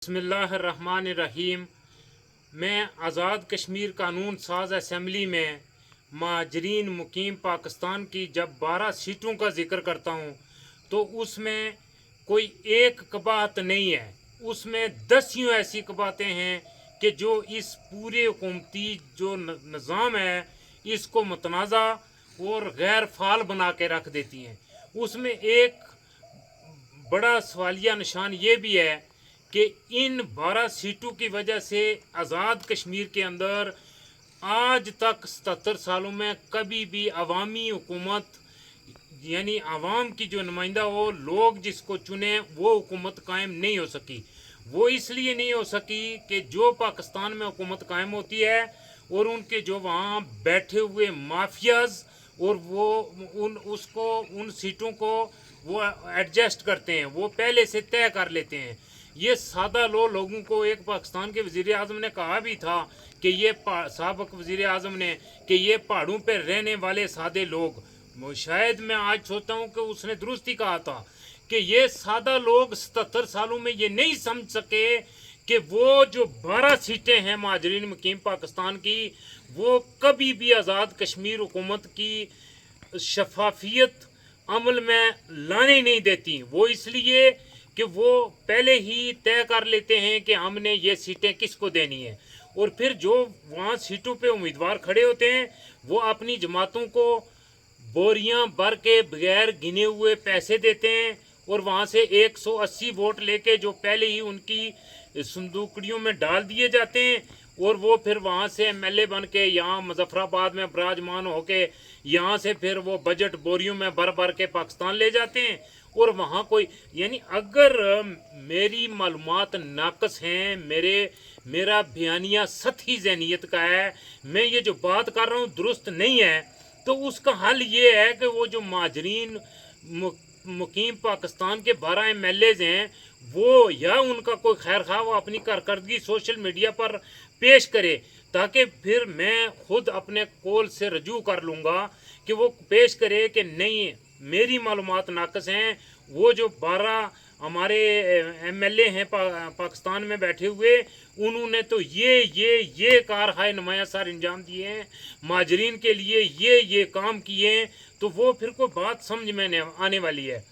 बिस्मिल्लाहिर्रहमानिर्रहीम। मैं आज़ाद कश्मीर कानून साज असम्बली में महाजरीन मुकीम पाकिस्तान की जब 12 सीटों का जिक्र करता हूँ तो उसमें कोई एक कबात नहीं है, उसमें 10 यूँ ऐसी कबातें हैं कि जो इस पूरे हुकूमती जो निज़ाम है इसको मतनाज़ा और गैर फाल बना के रख देती हैं। उसमें एक बड़ा सवालिया निशान ये भी है कि इन 12 सीटों की वजह से आज़ाद कश्मीर के अंदर आज तक 77 सालों में कभी भी अवामी हुकूमत यानी आवाम की जो नुमाइंदा हो, लोग जिसको चुने, वो हुकूमत कायम नहीं हो सकी। वो इसलिए नहीं हो सकी कि जो पाकिस्तान में हुकूमत कायम होती है और उनके जो वहाँ बैठे हुए माफियाज और वो उन सीटों को वो एडजस्ट करते हैं, वो पहले से तय कर लेते हैं। ये सादा लोगों को एक पाकिस्तान के वज़ीर आज़म ने कहा भी था कि ये साबिक़ वज़ीर आज़म ने कि ये पहाड़ों पर रहने वाले सादे लोग, शायद मैं आज सोचता हूँ कि उसने दुरुस्त ही कहा था कि ये सादा लोग 77 सालों में ये नहीं समझ सके कि वो जो 12 सीटें हैं महाजरीन मुकीम पाकिस्तान की, वो कभी भी आज़ाद कश्मीर हुकूमत की शफाफियत अमल में लाने नहीं देती। वो इसलिए कि वो पहले ही तय कर लेते हैं कि हमने ये सीटें किसको देनी है, और फिर जो वहाँ सीटों पे उम्मीदवार खड़े होते हैं वो अपनी जमातों को बोरियां भर के बगैर गिने हुए पैसे देते हैं और वहाँ से 180 वोट लेके जो पहले ही उनकी संदूकड़ियों में डाल दिए जाते हैं, और वो फिर वहाँ से एमएलए बन के यहाँ मुजफ्फराबाद में विराजमान होके यहाँ से फिर वो बजट बोरियों में भर भर के पाकिस्तान ले जाते हैं। और वहाँ कोई यानी अगर मेरी मालूमात नाकस हैं, मेरा बयानिया सतही ज़हनियत का है, मैं ये जो बात कर रहा हूँ दुरुस्त नहीं है, तो उसका हल ये है कि वो जो महाजरीन मुकीम पाकिस्तान के 12 एमएलएज हैं वो या उनका कोई खैर खा वो अपनी कारकर्दगी सोशल मीडिया पर पेश करे, ताकि फिर मैं खुद अपने कॉल से रजू कर लूँगा कि वो पेश करे कि नहीं मेरी मालूमात नाकस हैं। वो जो 12 हमारे एमएलए हैं पाकिस्तान में बैठे हुए, उन्होंने तो ये कारहाय नुमाया सार अंजाम दिए हैं, महाजरीन के लिए ये काम किए हैं, तो वो फिर कोई बात समझ में आने वाली है।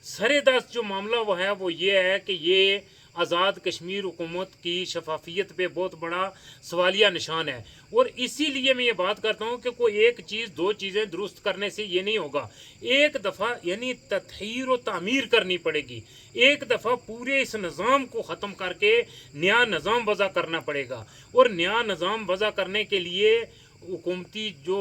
सरेदस्त जो मामला वो है वो ये है कि ये आज़ाद कश्मीर हुकूमत की शफाफियत पे बहुत बड़ा सवालिया निशान है, और इसीलिए मैं ये बात करता हूँ कि कोई एक चीज़ दो चीज़ें दुरुस्त करने से ये नहीं होगा। एक दफ़ा यानी तत्हीर व तामीर करनी पड़ेगी, एक दफ़ा पूरे इस निज़ाम को ख़त्म करके नया निज़ाम वज़ा करना पड़ेगा, और नया निज़ाम वज़ा करने के लिए हुकूमती जो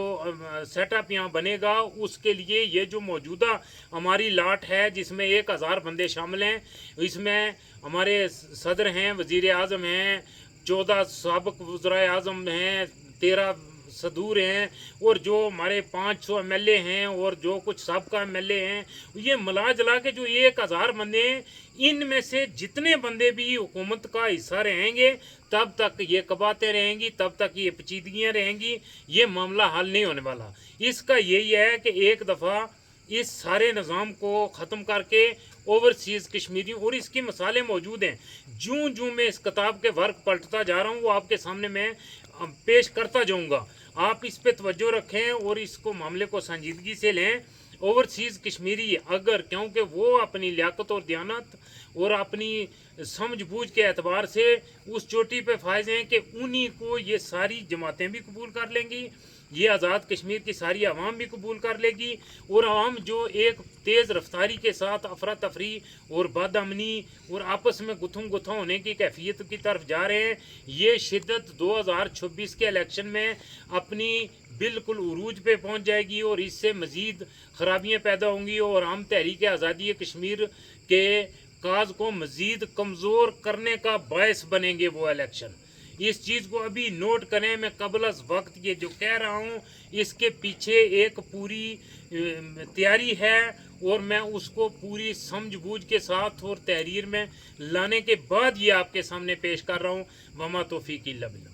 सेटअप यहाँ बनेगा उसके लिए ये जो मौजूदा हमारी लाट है जिसमें 1000 बंदे शामिल हैं, इसमें हमारे सदर हैं, वज़ीर आज़म हैं, 14 साबिक़ वज़राए आज़म हैं, 13 सदूर हैं, और जो हमारे 500 एमएलए हैं और जो कुछ सबका एमएलए हैं, ये मिला जुला के जो 1000 बंदे हैं, इनमें से जितने बंदे भी हुकूमत का हिस्सा रहेंगे तब तक ये कबातें रहेंगी, तब तक ये पेचीदगियाँ रहेंगी, ये मामला हल नहीं होने वाला। इसका यही है कि एक दफ़ा इस सारे निज़ाम को ख़त्म करके ओवरसीज़ कश्मीरियों, और इसकी मिसालें मौजूद हैं, जूँ मैं इस किताब के वर्क पलटता जा रहा हूँ वो आपके सामने मैं पेश करता जाऊँगा। आप इस पे तवज्जो रखें और इसको मामले को संजीदगी से लें। ओवरसीज़ कश्मीरी अगर, क्योंकि वो अपनी लियाकत और दयानत और अपनी समझबूझ के एतबार से उस चोटी पे फायज हैं कि उन्हीं को ये सारी जमातें भी कबूल कर लेंगी, ये आज़ाद कश्मीर की सारी आवाम भी कबूल कर लेगी, और आवाम जो एक तेज़ रफ्तारी के साथ अफरा तफरी और बदअमनी और आपस में गुत्थम गुत्था होने की कैफियत की तरफ जा रहे हैं, ये शिद्दत 2026 के इलेक्शन में अपनी बिल्कुल उरूज पे पहुंच जाएगी, और इससे मज़ीद ख़राबियाँ पैदा होंगी और हम तहरीक आज़ादी कश्मीर के काज को मज़ीद कमज़ोर करने का बायस बनेंगे वो इलेक्शन। इस चीज़ को अभी नोट करें, मैं कबल अज़ वक्त ये जो कह रहा हूँ इसके पीछे एक पूरी तैयारी है, और मैं उसको पूरी समझबूझ के साथ और तहरीर में लाने के बाद ये आपके सामने पेश कर रहा हूँ। वमा तौफीक इल्ला बिल्लाह।